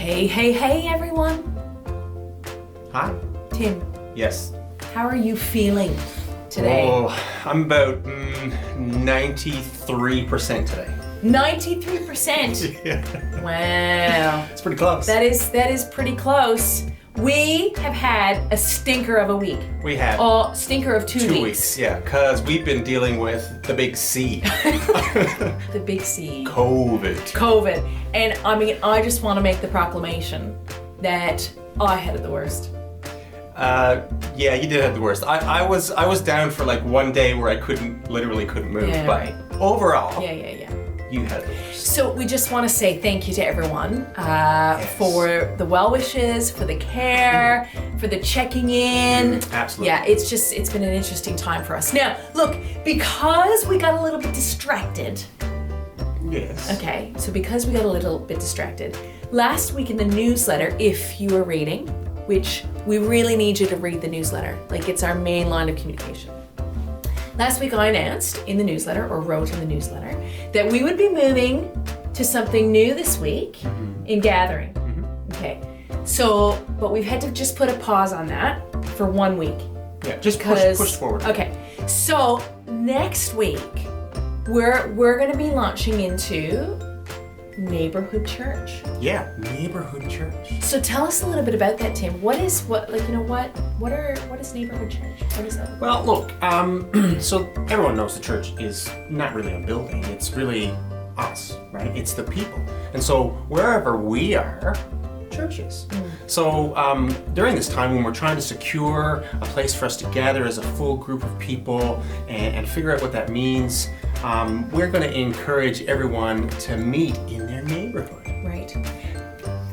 Hey, everyone. Hi. Tim, Yes. how are you feeling today? Oh, I'm about 93% today. 93%. Yeah. Wow. It's pretty close. That is pretty close. We have had a stinker of a week. We have. Oh, stinker of 2 weeks. 2 weeks, yeah, because we've been dealing with the big C. The big C. COVID. And I mean, I just want to make the proclamation that I had it the worst. Yeah, you did have the worst. I was down for like one day where I literally couldn't move. Yeah, but right. overall, Yeah. you had the worst. So we just want to say thank you to everyone Yes. for the well wishes, for the care, for the checking in. Absolutely. Yeah, it's been an interesting time for us. Now, look, because we got a little bit distracted. Yes. Okay, so because we got a little bit distracted, last week in the newsletter, if you were reading, which we really need you to read the newsletter, like it's our main line of communication. Last week I announced in the newsletter, or wrote in the newsletter, that we would be moving to something new this week in gathering. Okay, so, but we've had to just put a pause on that for 1 week. Yeah, just push forward. Okay, so next week, we're gonna be launching into neighborhood church. Yeah, neighborhood church. So tell us a little bit about that, Tim. What is neighborhood church? What is that? Well, look, so everyone knows the church is not really a building. It's really us, right? It's the people. And so wherever we are, church is. So during this time when we're trying to secure a place for us to gather as a full group of people and figure out what that means, we're going to encourage everyone to meet in their neighborhood. Right.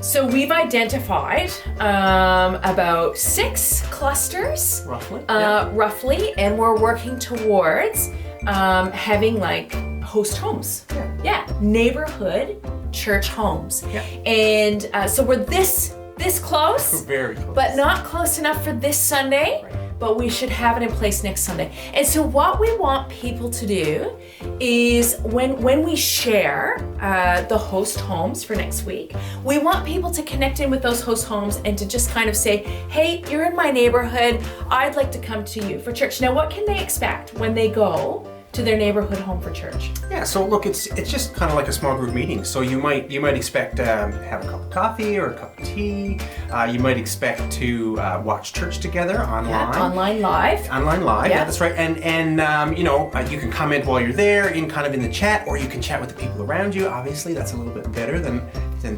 So we've identified about 6 clusters, Roughly. roughly, and we're working towards having like host homes. Yeah, neighborhood church homes. Yeah. And so we're this close, Very close. but not close enough for this Sunday. Right. But we should have it in place next Sunday. And so what we want people to do is when we share the host homes for next week, we want people to connect in with those host homes and to just kind of say, hey, you're in my neighborhood, I'd like to come to you for church. Now, what can they expect when they go to their neighborhood home for church? Yeah, so look, it's just kind of like a small group meeting. So you might expect to have a cup of coffee or a cup of tea. You might expect to watch church together online. Yeah, online live. Online live, Yeah. yeah, that's right. And you can comment while you're there in the chat, or you can chat with the people around you. Obviously, that's a little bit better than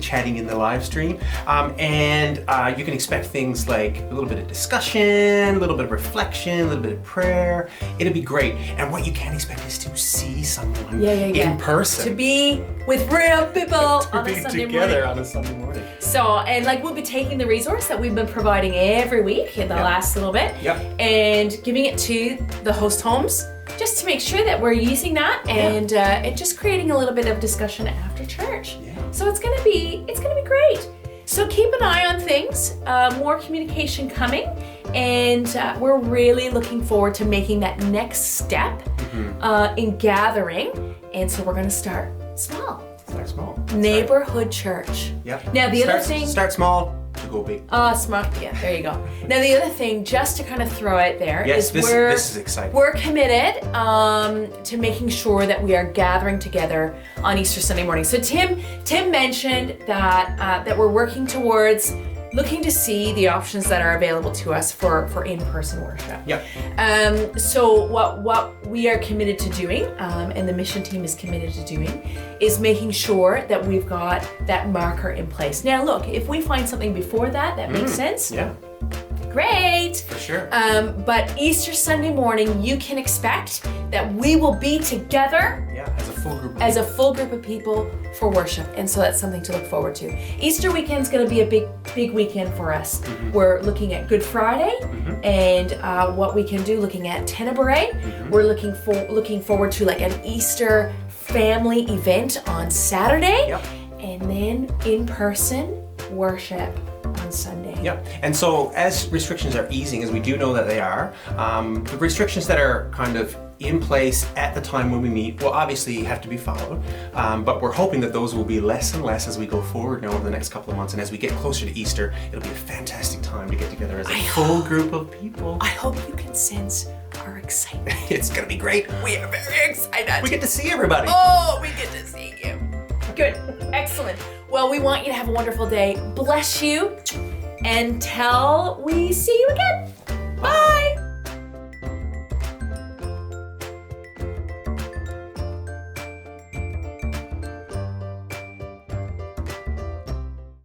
chatting in the live stream. And you can expect things like a little bit of discussion, a little bit of reflection, a little bit of prayer. It'll be great. And what you can expect is to see someone in person. To be with real people on a Sunday together morning. on a Sunday morning. So, and like we'll be taking the resource that we've been providing every week in the last little bit and giving it to the host homes just to make sure that we're using that and just creating a little bit of discussion after church. Yeah. So it's gonna be great. So keep an eye on things, more communication coming, and we're really looking forward to making that next step in gathering. And so we're gonna start small. Start small. Neighborhood church. Yep. Now the other thing. Start small to go big. Smart. Yeah, there you go. Now the other thing, just to kind of throw out there, Yes, is this is exciting. We're committed to making sure that we are gathering together on Easter Sunday morning. So Tim mentioned that we're working towards looking to see the options that are available to us for in-person worship. Yep. So what we are committed to doing, and the mission team is committed to doing, is making sure that we've got that marker in place. Now look, if we find something before that makes sense, Yeah. great. For sure. But Easter Sunday morning, you can expect that we will be together Yeah, as a full group. as a full group of people for worship, and so that's something to look forward to. Easter weekend's going to be a big weekend for us. We're looking at Good Friday and what we can do, looking at Tenebrae. We're looking forward to like an Easter family event on Saturday, and then in-person worship on Sunday. Yep. And so as restrictions are easing, as we do know that they are, the restrictions that are kind of in place at the time when we meet will obviously have to be followed, but we're hoping that those will be less and less as we go forward now over the next couple of months, and as we get closer to Easter, it'll be a fantastic time to get together as a full group of people. I hope you can sense our excitement. It's gonna be great. We are very excited. We get to see everybody. Oh, we get to see you. Good. Excellent. Well, we want you to have a wonderful day. Bless you until we see you again.